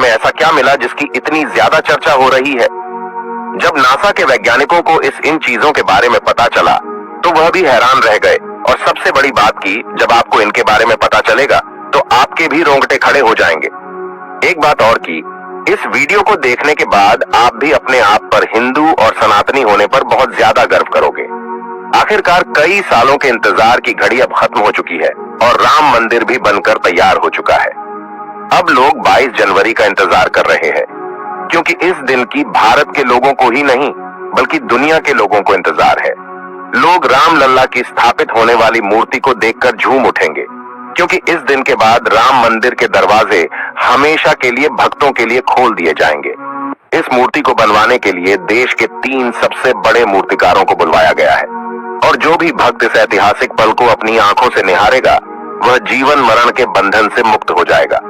में ऐसा क्या मिला जिसकी इतनी ज्यादा चर्चा हो रही है? जब नासा के वैज्ञानिकों को इन चीजों के बारे में पता चला तो वह भी हैरान रह गए। और सबसे बड़ी बात की, जब आपको इनके बारे में पता चलेगा तो आपके भी रोंगटे खड़े हो जाएंगे। एक बात और की, इस वीडियो को देखने के बाद आप भी अपने आप पर हिंदू और सनातनी होने पर बहुत ज्यादा गर्व करोगे। आखिरकार कई सालों के इंतजार की घड़ी अब खत्म हो चुकी है और राम मंदिर भी बनकर तैयार हो चुका है। अब लोग 22 जनवरी का इंतजार कर रहे हैं, क्योंकि इस दिन की भारत के लोगों को ही नहीं बल्कि दुनिया के लोगों को इंतजार है। लोग राम लल्ला की स्थापित होने वाली मूर्ति को देखकर झूम उठेंगे, क्योंकि इस दिन के बाद राम मंदिर के दरवाजे हमेशा के लिए भक्तों के लिए खोल दिए जाएंगे। इस मूर्ति को बनवाने के लिए देश के 3 सबसे बड़े मूर्तिकारों को बुलवाया गया है, और जो भी भक्त इस ऐतिहासिक पल को अपनी आंखों से निहारेगा वह जीवन मरण के बंधन से मुक्त हो जाएगा।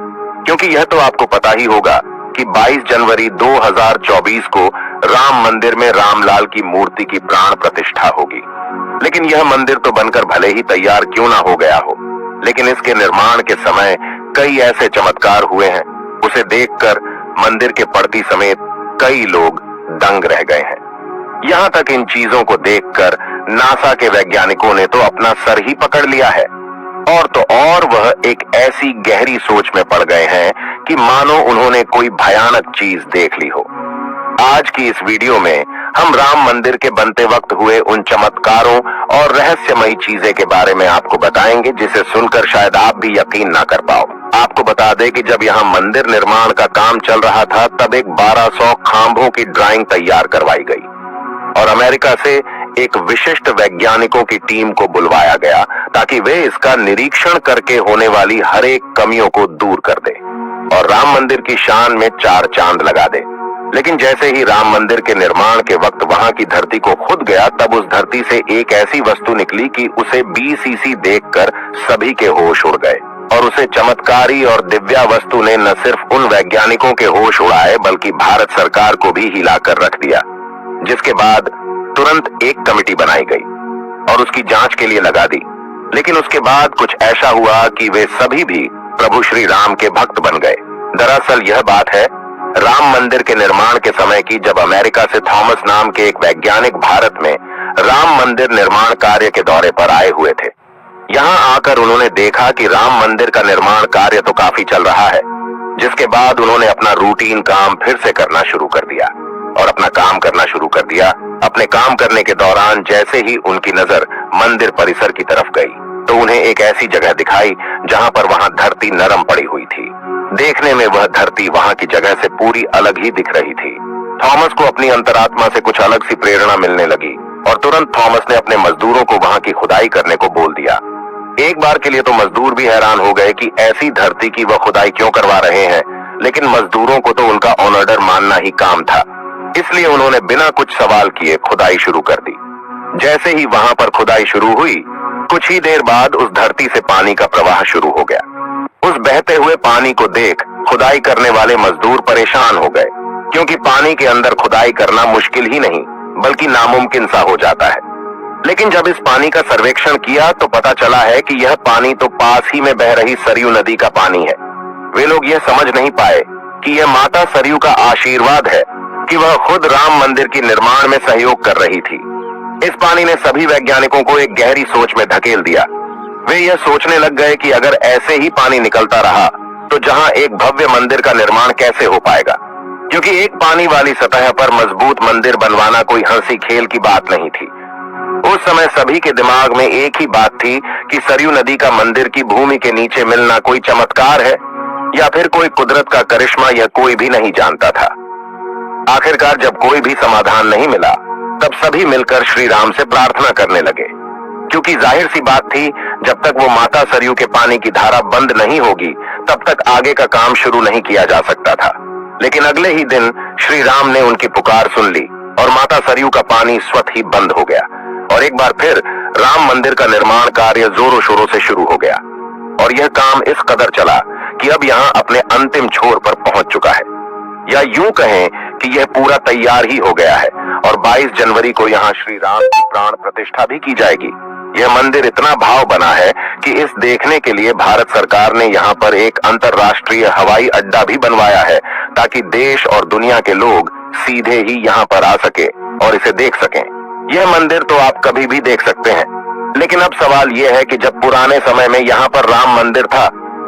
क्योंकि यह तो आपको पता ही होगा कि 22 जनवरी 2024 को राम मंदिर में रामलाल की मूर्ति की प्राण प्रतिष्ठा होगी। लेकिन यह मंदिर तो बनकर भले ही तैयार क्यों ना हो गया हो, लेकिन इसके निर्माण के समय कई ऐसे चमत्कार हुए हैं, उसे देखकर मंदिर के पड़ती समेत कई लोग दंग रह गए हैं। यहाँ तक इन चीजों को देखकर नासा के वैज्ञानिकों ने तो अपना सर ही पकड़ लिया है, और तो और वह एक ऐसी गहरी सोच में पड़ गए हैं कि मानो उन्होंने कोई भयानक चीज देख ली हो। आज की इस वीडियो में हम राम मंदिर के बनते वक्त हुए उन चमत्कारों और रहस्यमयी चीजें के बारे में आपको बताएंगे, जिसे सुनकर शायद आप भी यकीन ना कर पाओ। आपको बता दें कि जब यहाँ मंदिर निर्माण का काम चल रहा था तब एक 1200 खांभों की ड्राइंग तैयार करवाई गई और अमेरिका से एक विशिष्ट वैज्ञानिकों की टीम को बुलवाया गया ताकि वे इसका निरीक्षण करके होने वाली हर एक कमियों को दूर कर दे और राम मंदिर की शान में 4 चांद लगा दे। लेकिन जैसे ही राम मंदिर के निर्माण के वक्त वहां की धरती को खुद गया, तब उस धरती से एक ऐसी वस्तु निकली कि उसे BCC देखकर सभी के होश उड़ गए। और उसे चमत्कारी और दिव्या वस्तु ने न सिर्फ उन वैज्ञानिकों के होश उड़ाए बल्कि भारत सरकार को भी हिलाकर रख दिया। जिसके बाद तुरंत एक कमेटी बनाई गई और उसकी जांच के लिए लगा दी। लेकिन उसके बाद कुछ ऐसा हुआ कि वे सभी भी प्रभु श्री राम के भक्त बन गए। दरअसल यह बात है राम मंदिर के निर्माण के समय की, जब अमेरिका से थॉमस नाम के एक वैज्ञानिक भारत में राम मंदिर निर्माण कार्य के दौरे पर आए हुए थे। यहाँ आकर उन्होंने देखा कि राम मंदिर का निर्माण कार्य तो काफी चल रहा है, जिसके बाद उन्होंने अपना रूटीन काम फिर से करना शुरू कर दिया और अपना काम करना शुरू कर दिया। अपने काम करने के दौरान जैसे ही उनकी नजर मंदिर परिसर की तरफ गई तो उन्हें एक ऐसी जगह दिखाई जहां पर वहां धरती नरम पड़ी हुई थी। देखने में वह धरती वहां की जगह से पूरी अलग ही दिख रही थी। थॉमस को अपनी अंतरात्मा से कुछ अलग सी प्रेरणा मिलने लगी और तुरंत थॉमस ने अपने मजदूरों को वहां की खुदाई करने को बोल दिया। एक बार के लिए तो मजदूर भी हैरान हो गए कि ऐसी धरती की वह खुदाई क्यों करवा रहे हैं, लेकिन मजदूरों को तो उनका ऑर्डर मानना ही काम था, इसलिए उन्होंने बिना कुछ सवाल किए खुदाई शुरू कर दी। जैसे ही वहां पर खुदाई शुरू हुई, कुछ ही देर बाद उस धरती से पानी का प्रवाह शुरू हो गया। उस बहते हुए पानी को देख खुदाई करने वाले मजदूर परेशान हो गए, क्योंकि पानी के अंदर खुदाई करना मुश्किल ही नहीं बल्कि नामुमकिन सा हो जाता है। लेकिन जब इस पानी का सर्वेक्षण किया तो पता चला है कि यह पानी तो पास ही में बह रही सरयू नदी का पानी है। वे लोग यह समझ नहीं पाए कि यह माता सरयू का आशीर्वाद है कि वह खुद राम मंदिर की निर्माण में सहयोग कर रही थी। इस पानी ने सभी वैज्ञानिकों को एक गहरी सोच में धकेल दिया। वे यह सोचने लग गए कि अगर ऐसे ही पानी निकलता रहा तो जहां एक भव्य मंदिर का निर्माण कैसे हो पाएगा, क्योंकि एक पानी वाली सतह पर मजबूत मंदिर बनवाना कोई हंसी खेल की बात नहीं थी। उस समय सभी के दिमाग में एक ही बात थी कि सरयू नदी का मंदिर की भूमि के नीचे मिलना कोई चमत्कार है या फिर कोई कुदरत का करिश्मा, यह कोई भी नहीं जानता था। आखिरकार जब कोई भी समाधान नहीं मिला तब सभी मिलकर श्री राम से प्रार्थना करने लगे, क्योंकि जाहिर सी बात थी जब तक वो माता सरयू के पानी की धारा बंद नहीं होगी तब तक आगे का काम शुरू नहीं किया जा सकता था। लेकिन अगले ही दिन श्री राम ने उनकी पुकार सुन ली और माता सरयू का पानी स्वतः ही बंद हो गया और एक बार फिर राम मंदिर का निर्माण कार्य जोरों शोरों से शुरू हो गया। और यह काम इस कदर चला कि अब यहाँ अपने अंतिम छोर पर पहुंच चुका है, या यूं कहें कि यह पूरा तैयार ही हो गया है और 22 जनवरी को यहाँ श्री राम की प्राण प्रतिष्ठा भी की जाएगी। यह मंदिर इतना भाव बना है कि इस देखने के लिए भारत सरकार ने यहाँ पर एक अंतर्राष्ट्रीय हवाई अड्डा भी बनवाया है, ताकि देश और दुनिया के लोग सीधे ही यहाँ पर आ सके और इसे देख सकें। यह मंदिर तो आप कभी भी देख सकते हैं, लेकिन अब सवाल यह है कि जब पुराने समय में यहाँ पर राम मंदिर था,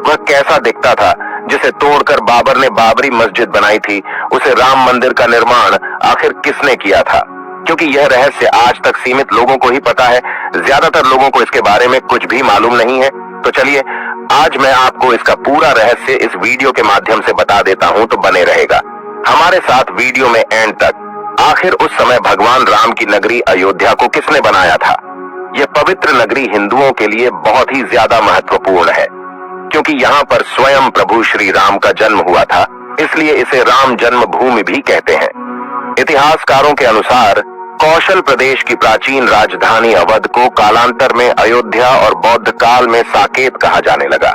वह कैसा दिखता था, जिसे तोड़कर बाबर ने बाबरी मस्जिद बनाई थी। उसे राम मंदिर का निर्माण आखिर किसने किया था? क्योंकि यह रहस्य आज तक सीमित लोगों को ही पता है, ज्यादातर लोगों को इसके बारे में कुछ भी मालूम नहीं है। तो चलिए आज मैं आपको इसका पूरा रहस्य इस वीडियो के माध्यम से बता देता हूं, तो बने रहेगा हमारे साथ वीडियो में एंड तक। आखिर उस समय भगवान राम की नगरी अयोध्या को किसने बनाया था? यह पवित्र नगरी हिंदुओं के लिए बहुत ही ज्यादा महत्वपूर्ण है, क्योंकि यहाँ पर स्वयं प्रभु श्री राम का जन्म हुआ था, इसलिए इसे राम जन्मभूमि भी कहते हैं। इतिहासकारों के अनुसार कौशल प्रदेश की प्राचीन राजधानी अवध को कालांतर में अयोध्या और बौद्ध काल में साकेत कहा जाने लगा।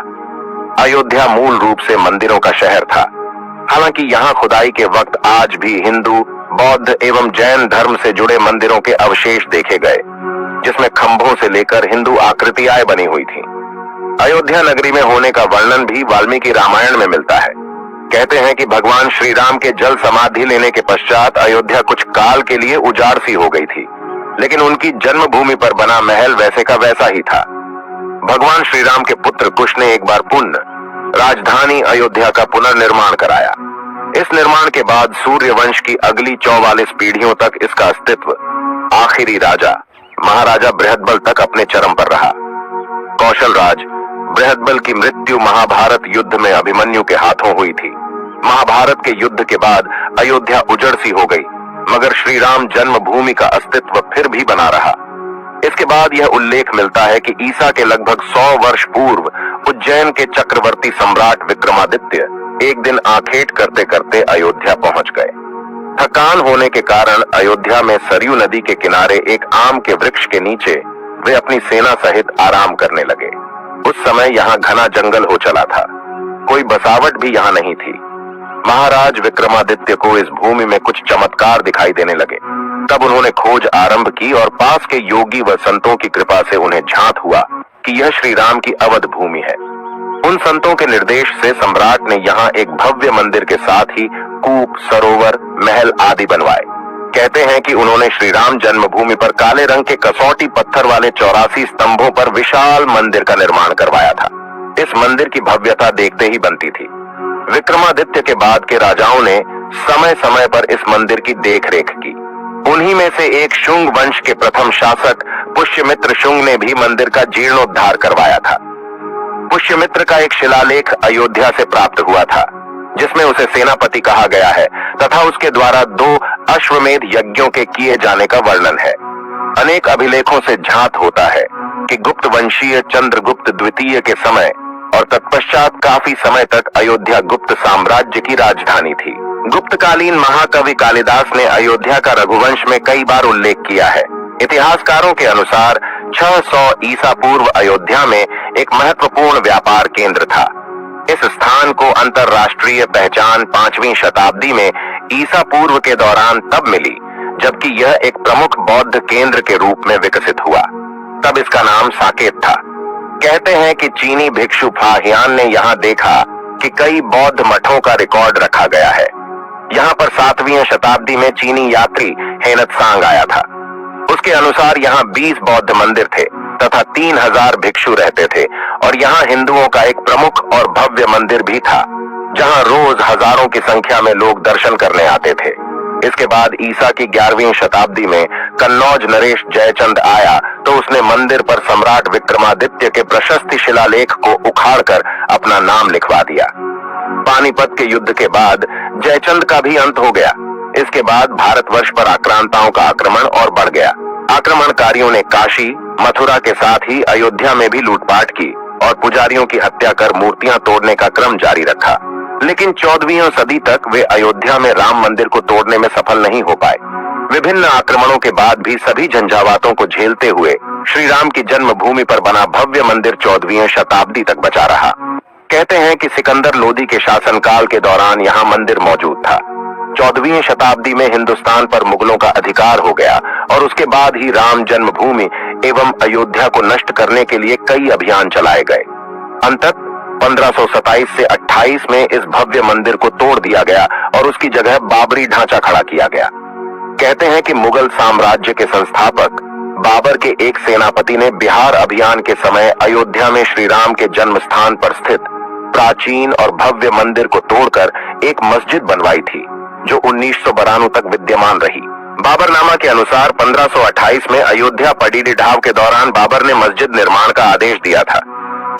अयोध्या मूल रूप से मंदिरों का शहर था। हालांकि यहाँ खुदाई के वक्त आज भी हिंदू, बौद्ध एवं जैन धर्म से जुड़े मंदिरों के अवशेष देखे गए, जिसमें खंभों से लेकर हिंदू आकृतियां बनी हुई थीं। अयोध्या नगरी में होने का वर्णन भी वाल्मीकि रामायण में मिलता है। कहते हैं कि भगवान श्री राम के जल समाधि लेने के पश्चात अयोध्या कुछ काल के लिए उजाड़ सी हो गई थी, लेकिन उनकी जन्मभूमि पर बना महल वैसे का वैसा ही था। भगवान श्री राम के पुत्र कुश ने एक बार पुनः राजधानी अयोध्या का पुनर्निर्माण कराया। इस निर्माण के बाद सूर्य वंश की अगली 44 पीढ़ियों तक इसका अस्तित्व आखिरी राजा महाराजा बृहदबल तक अपने चरम पर रहा। कौशल राज बृहदबल की मृत्यु महाभारत युद्ध में अभिमन्यु के हाथों हुई थी। महाभारत के युद्ध के बाद अयोध्या उजड़ सी हो गई, मगर श्री राम जन्मभूमि का अस्तित्व फिर भी बना रहा। इसके बाद यह उल्लेख मिलता है कि ईसा के लगभग 100 वर्ष पूर्व उज्जैन के चक्रवर्ती सम्राट विक्रमादित्य एक दिन आखेट करते करते अयोध्या पहुंच गए। थकान होने के कारण अयोध्या में सरयू नदी के किनारे एक आम के वृक्ष के नीचे वे अपनी सेना सहित आराम करने लगे। उस समय यहाँ घना जंगल हो चला था, कोई बसावट भी यहाँ नहीं थी। महाराज विक्रमादित्य को इस भूमि में कुछ चमत्कार दिखाई देने लगे। तब उन्होंने खोज आरंभ की और पास के योगी व संतों की कृपा से उन्हें झांत हुआ कि यह श्री राम की अवध भूमि है। उन संतों के निर्देश से सम्राट ने यहाँ एक भव्य मंदिर के साथ ही कूप, सरोवर, महल आदि बनवाए। कहते हैं कि उन्होंने श्री राम जन्मभूमि पर काले रंग के कसौटी पत्थर वाले 84 स्तंभों पर विशाल मंदिर का निर्माण करवाया था। इस मंदिर की भव्यता देखते ही बनती थी। विक्रमादित्य के बाद के राजाओं ने समय समय पर इस मंदिर की देखरेख की। उन्हीं में से एक शुंग वंश के प्रथम शासक पुष्यमित्र शुंग ने भी मंदिर का जीर्णोद्धार करवाया था। पुष्यमित्र का एक शिलालेख अयोध्या से प्राप्त हुआ था, जिसमें उसे सेनापति कहा गया है तथा उसके द्वारा 2 अश्वमेध यज्ञों के किए जाने का वर्णन है। अनेक अभिलेखों से झांत होता है कि गुप्त वंशीय चंद्रगुप्त द्वितीय के समय और तत्पश्चात काफी समय तक अयोध्या गुप्त साम्राज्य की राजधानी थी। गुप्तकालीन महाकवि कालिदास ने अयोध्या का रघुवंश में कई बार उल्लेख किया है। इतिहासकारों के अनुसार 600 ईसा पूर्व अयोध्या में एक महत्वपूर्ण व्यापार केंद्र था। इस स्थान को अंतरराष्ट्रीय पहचान 5वीं शताब्दी में ईसा पूर्व के दौरान तब मिली, जबकि यह एक प्रमुख बौद्ध केंद्र के रूप में विकसित हुआ। तब इसका नाम साकेत था। कहते हैं कि चीनी भिक्षु फाहियान ने यहाँ देखा कि कई बौद्ध मठों का रिकॉर्ड रखा गया है। यहाँ पर 7वीं शताब्दी में चीनी यात्री हेनत्सांग आया था। उसके अनुसार यहाँ 20 बौद्ध मंदिर थे तथा 3000 भिक्षु रहते थे, और यहाँ हिंदुओं का एक प्रमुख और भव्य मंदिर भी था, जहाँ रोज हजारों की संख्या में लोग दर्शन करने आते थे। इसके बाद ईसा की 11वीं शताब्दी में कन्नौज नरेश जयचंद आया तो उसने मंदिर पर सम्राट विक्रमादित्य के प्रशस्ति शिलालेख को उखाड़कर अपना नाम लिखवा दिया। पानीपत के युद्ध के बाद जयचंद का भी अंत हो गया। इसके बाद भारतवर्ष पर आक्रांताओं का आक्रमण और बढ़ गया। आक्रमणकारियों ने काशी, मथुरा के साथ ही अयोध्या में भी लूटपाट की और पुजारियों की हत्या कर मूर्तियां तोड़ने का क्रम जारी रखा। लेकिन 14वीं सदी तक वे अयोध्या में राम मंदिर को तोड़ने में सफल नहीं हो पाए। विभिन्न आक्रमणों के बाद भी सभी झंझावातों को झेलते हुए श्री राम की जन्मभूमि पर बना भव्य मंदिर 14वीं शताब्दी तक बचा रहा। कहते हैं कि सिकंदर लोदी के शासनकाल के दौरान यहाँ मंदिर मौजूद था। 14वीं शताब्दी में हिंदुस्तान पर मुगलों का अधिकार हो गया और उसके बाद ही राम जन्मभूमि एवं अयोध्या को नष्ट करने के लिए कई अभियान चलाए गए। अंततः 1527 से 28 में इस भव्य मंदिर को तोड़ दिया गया और उसकी जगह बाबरी ढांचा खड़ा किया गया। कहते हैं कि मुगल साम्राज्य के संस्थापक बाबर के एक सेनापति ने बिहार अभियान के समय अयोध्या में श्री राम के जन्म स्थान पर स्थित प्राचीन और भव्य मंदिर को तोड़कर एक मस्जिद बनवाई थी, जो 1992 तक विद्यमान रही। बाबरनामा के अनुसार 1528 में अयोध्या पडीरी ढाव के दौरान बाबर ने मस्जिद निर्माण का आदेश दिया था।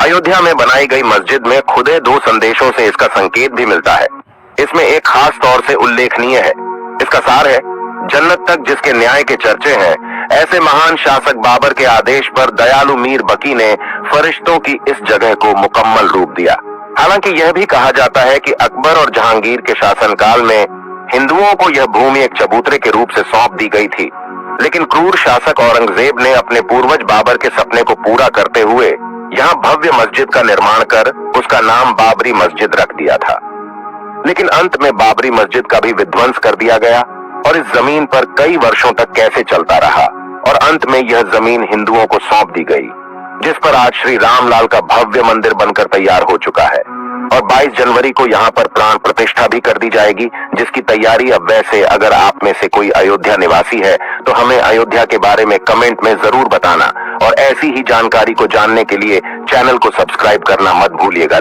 अयोध्या में बनाई गई मस्जिद में खुदे 2 संदेशों से इसका संकेत भी मिलता है। इसमें एक खास तौर से उल्लेखनीय है। इसका सार है, जन्नत तक जिसके न्याय के चर्चे हैं, ऐसे महान शासक बाबर के आदेश पर दयालु मीर बकी ने फरिश्तों की इस जगह को मुकम्मल रूप दिया। हालांकि यह भी कहा जाता है कि अकबर और जहांगीर के शासनकाल में हिंदुओं को यह भूमि एक चबूतरे के रूप से सौंप दी गई थी, लेकिन क्रूर शासक औरंगजेब ने अपने पूर्वज बाबर के सपने को पूरा करते हुए यहाँ भव्य मस्जिद का निर्माण कर उसका नाम बाबरी मस्जिद रख दिया था। लेकिन अंत में बाबरी मस्जिद का भी विध्वंस कर दिया गया और इस जमीन पर कई वर्षों तक कैसे चलता रहा और अंत में यह जमीन हिंदुओं को सौंप दी गई, जिस पर आज श्री रामलाल का भव्य मंदिर बनकर तैयार हो चुका है। और 22 जनवरी को यहाँ पर प्राण प्रतिष्ठा भी कर दी जाएगी, जिसकी तैयारी अब वैसे अगर आप में से कोई अयोध्या निवासी है तो हमें अयोध्या के बारे में कमेंट में जरूर बताना और ऐसी ही जानकारी को जानने के लिए चैनल को सब्सक्राइब करना मत भूलिएगा।